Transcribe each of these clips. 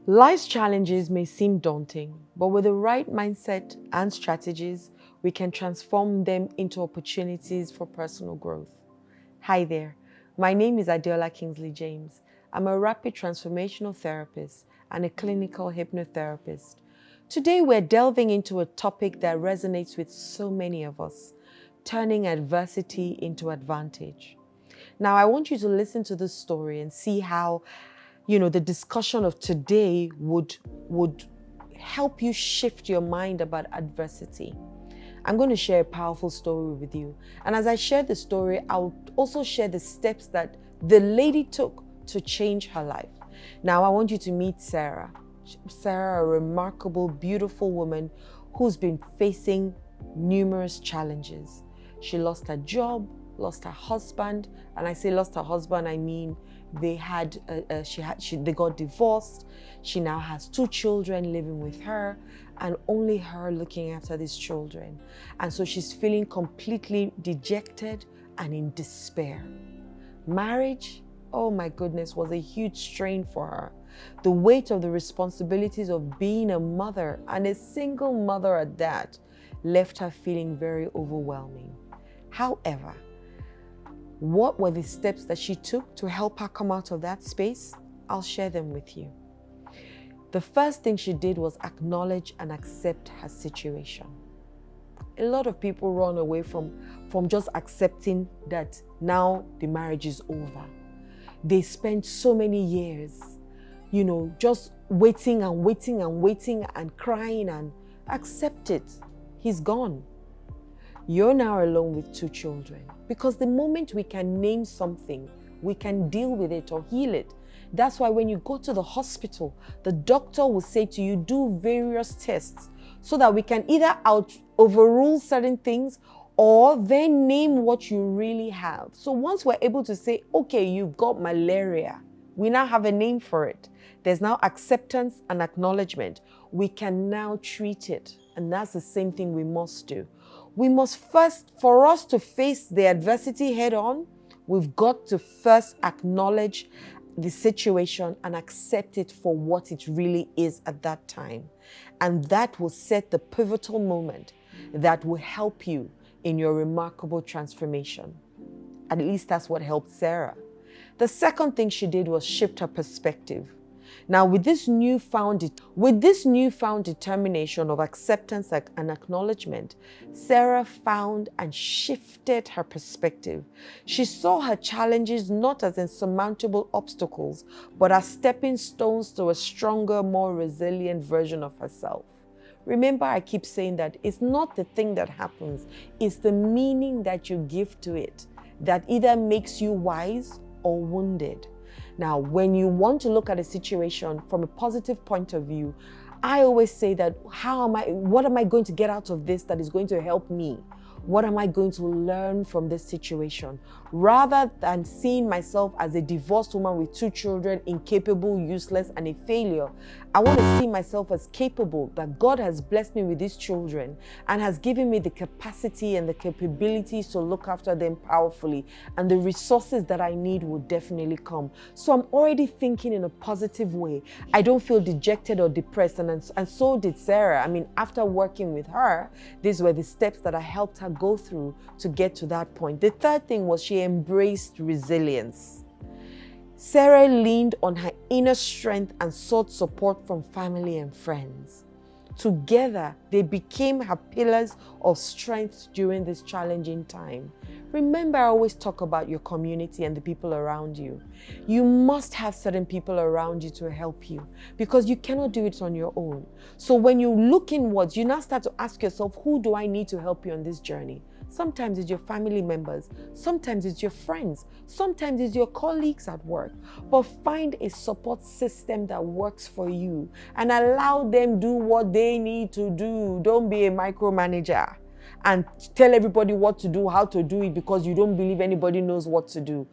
Life's challenges may seem daunting, but with the right mindset and strategies, we can transform them into opportunities for personal growth. Hi there, my name is Adiola Kingsley James. I'm a rapid transformational therapist and a clinical hypnotherapist. Today, we're delving into a topic that resonates with so many of us, turning adversity into advantage. Now, I want you to listen to this story and see how the discussion of today would help you shift your mind about adversity. I'm going to share a powerful story with you. And as I share the story, I'll also share the steps that the lady took to change her life. Now, I want you to meet Sarah. Sarah, a remarkable, beautiful woman who's been facing numerous challenges. She lost her job, lost her husband, and I say lost her husband, I mean they got divorced. She now has 2 children living with her and only her looking after these children. And so she's feeling completely dejected and in despair. Marriage, oh my goodness, was a huge strain for her. The weight of the responsibilities of being a mother, and a single mother at that, left her feeling very overwhelming. However, what were the steps that she took to help her come out of that space? I'll share them with you. The first thing she did was acknowledge and accept her situation. A lot of people run away from just accepting that now the marriage is over. They spend so many years, just waiting and crying and accept it. He's gone. You're now alone with 2 children. Because the moment we can name something, we can deal with it or heal it. That's why when you go to the hospital, the doctor will say to you, do various tests so that we can either overrule certain things or then name what you really have. So once we're able to say, okay, you've got malaria, we now have a name for it. There's now acceptance and acknowledgement. We can now treat it. And that's the same thing we must do. We must first, for us to face the adversity head on, we've got to first acknowledge the situation and accept it for what it really is at that time. And that will set the pivotal moment that will help you in your remarkable transformation. At least that's what helped Sarah. The second thing she did was shift her perspective. Now, with this newfound determination of acceptance and acknowledgement, Sarah found and shifted her perspective. She saw her challenges not as insurmountable obstacles, but as stepping stones to a stronger, more resilient version of herself. Remember, I keep saying that it's not the thing that happens, it's the meaning that you give to it that either makes you wise or wounded. Now, when you want to look at a situation from a positive point of view, I always say that what am I going to get out of this that is going to help me? What am I going to learn from this situation? Rather than seeing myself as a divorced woman with 2 children, incapable, useless, and a failure, I want to see myself as capable, that God has blessed me with these children and has given me the capacity and the capabilities to look after them powerfully, and the resources that I need will definitely come. So I'm already thinking in a positive way. I don't feel dejected or depressed, and so did Sarah. I mean, after working with her, these were the steps that I helped her go through to get to that point. The third thing was she embraced resilience. Sarah leaned on her inner strength and sought support from family and friends. Together, they became her pillars of strength during this challenging time. Remember, I always talk about your community and the people around you. You must have certain people around you to help you because you cannot do it on your own. So when you look inwards, you now start to ask yourself, who do I need to help you on this journey? Sometimes it's your family members, sometimes it's your friends, sometimes it's your colleagues at work. But find a support system that works for you and allow them do what they need to do. Don't be a micromanager and tell everybody what to do, how to do it, because you don't believe anybody knows what to do.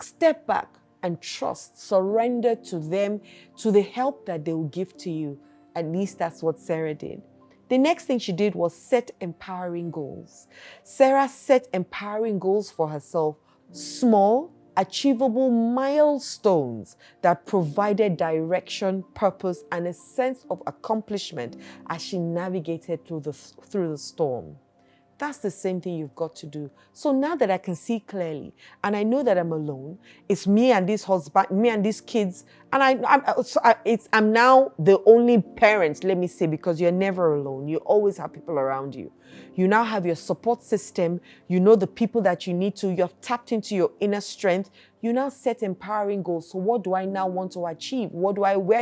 Step back and trust, surrender to them, to the help that they will give to you. At least that's what Sarah did. The next thing she did was set empowering goals. Sarah set empowering goals for herself, small achievable milestones that provided direction, purpose, and a sense of accomplishment as she navigated through the storm. That's the same thing you've got to do. So now that I can see clearly, and I know that I'm alone, it's me and this husband, me and these kids, and I'm now the only parent, let me say, because you're never alone. You always have people around you. You now have your support system. You know the people that you need to. You have tapped into your inner strength. You now set empowering goals. So what do I now want to achieve? Where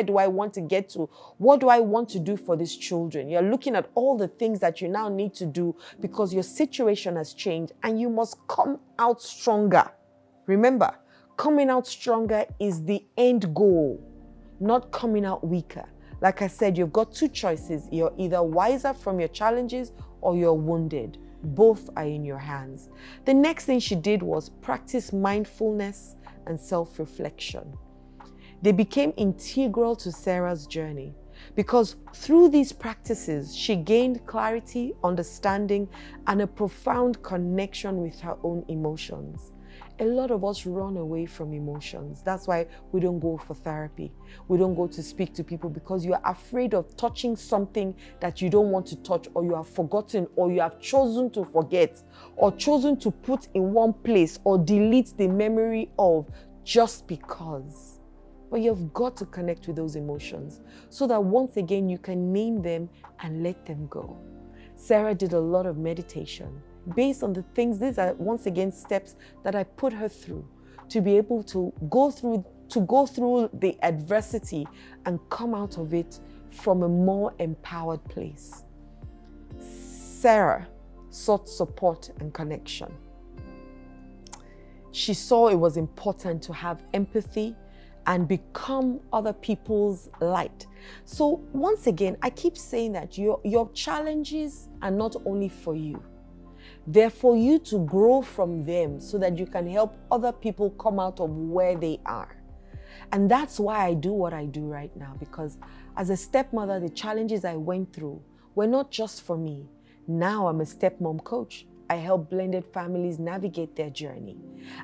do I want to get to? What do I want to do for these children? You're looking at all the things that you now need to do because your situation has changed and you must come out stronger. Remember, coming out stronger is the end goal, not coming out weaker. Like I said, you've got two choices. You're either wiser from your challenges or you're wounded. Both are in your hands. The next thing she did was practice mindfulness and self-reflection. They became integral to Sarah's journey because through these practices, she gained clarity, understanding, and a profound connection with her own emotions. A lot of us run away from emotions. That's why we don't go for therapy. We don't go to speak to people because you are afraid of touching something that you don't want to touch, or you have forgotten, or you have chosen to forget, or chosen to put in one place or delete the memory of just because. But you've got to connect with those emotions so that once again you can name them and let them go. Sarah did a lot of meditation. Based on the things, these are once again steps that I put her through to be able to go through the adversity and come out of it from a more empowered place. Sarah sought support and connection. She saw it was important to have empathy and become other people's light. So once again, I keep saying that your challenges are not only for you. They're for you to grow from them so that you can help other people come out of where they are. And that's why I do what I do right now, because as a stepmother, the challenges I went through were not just for me. Now I'm a stepmom coach. I help blended families navigate their journey.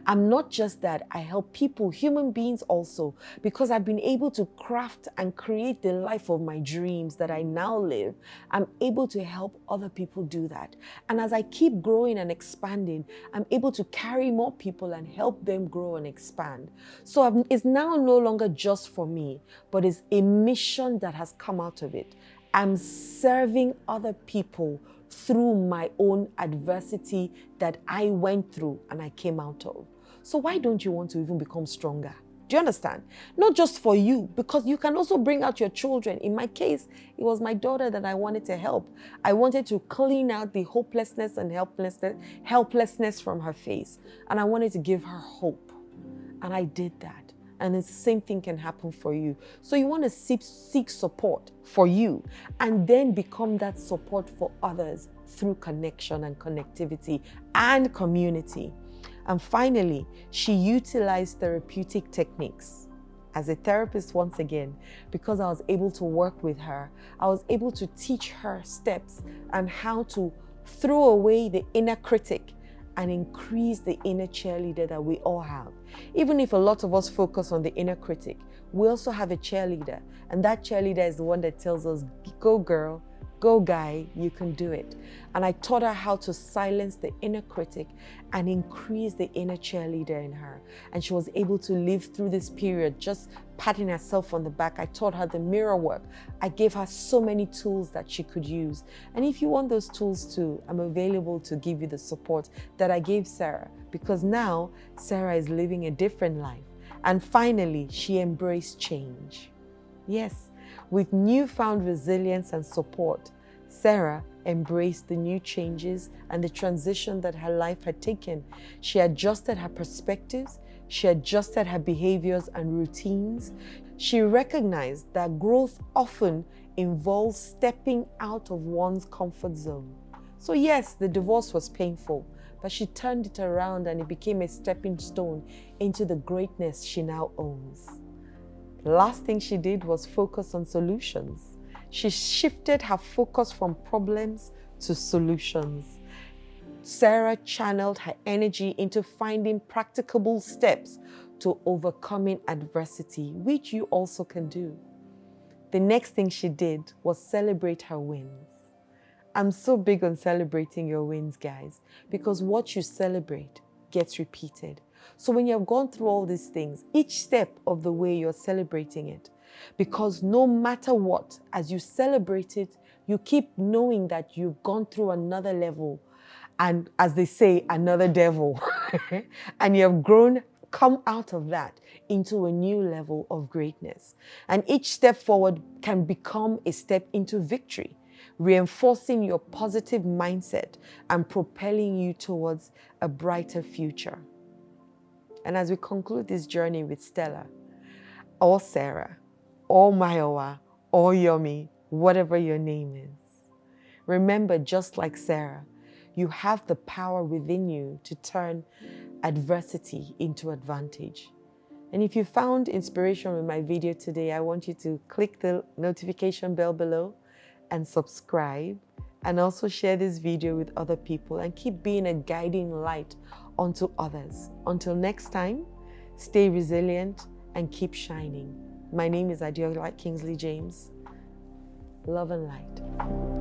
I'm not just that, I help people, human beings also, because I've been able to craft and create the life of my dreams that I now live. I'm able to help other people do that. And as I keep growing and expanding, I'm able to carry more people and help them grow and expand. So it's now no longer just for me, but it's a mission that has come out of it. I'm serving other people through my own adversity that I went through and I came out of. So why don't you want to even become stronger? Do you understand? Not just for you, because you can also bring out your children. In my case, it was my daughter that I wanted to help. I wanted to clean out the hopelessness and helplessness from her face. And I wanted to give her hope. And I did that. And the same thing can happen for you. So you want to seek support for you and then become that support for others through connection and connectivity and community. And finally, she utilized therapeutic techniques. As a therapist, once again, because I was able to work with her, I was able to teach her steps and how to throw away the inner critic and increase the inner cheerleader that we all have. Even if a lot of us focus on the inner critic, we also have a cheerleader. And that cheerleader is the one that tells us, go girl, go guy, you can do it. And I taught her how to silence the inner critic and increase the inner cheerleader in her. And she was able to live through this period just patting herself on the back. I taught her the mirror work. I gave her so many tools that she could use. And if you want those tools too, I'm available to give you the support that I gave Sarah, because now Sarah is living a different life. And finally, she embraced change. Yes, with newfound resilience and support, Sarah embraced the new changes and the transition that her life had taken. She adjusted her perspectives. She adjusted her behaviors and routines. She recognized that growth often involves stepping out of one's comfort zone. So yes, the divorce was painful, but she turned it around and it became a stepping stone into the greatness she now owns. The last thing she did was focus on solutions. She shifted her focus from problems to solutions. Sarah channeled her energy into finding practicable steps to overcoming adversity, which you also can do. The next thing she did was celebrate her wins. I'm so big on celebrating your wins, guys, because what you celebrate gets repeated. So when you have gone through all these things, each step of the way you're celebrating it, because no matter what, as you celebrate it, you keep knowing that you've gone through another level, and as they say, another devil, and you have grown, come out of that into a new level of greatness. And each step forward can become a step into victory, reinforcing your positive mindset and propelling you towards a brighter future. And as we conclude this journey with Stella, or Sarah, or Mayowa, or Yomi, whatever your name is, remember, just like Sarah, you have the power within you to turn adversity into advantage. And if you found inspiration with my video today, I want you to click the notification bell below and subscribe, and also share this video with other people and keep being a guiding light unto others. Until next time, stay resilient and keep shining. My name is Adiola Kingsley James. Love and light.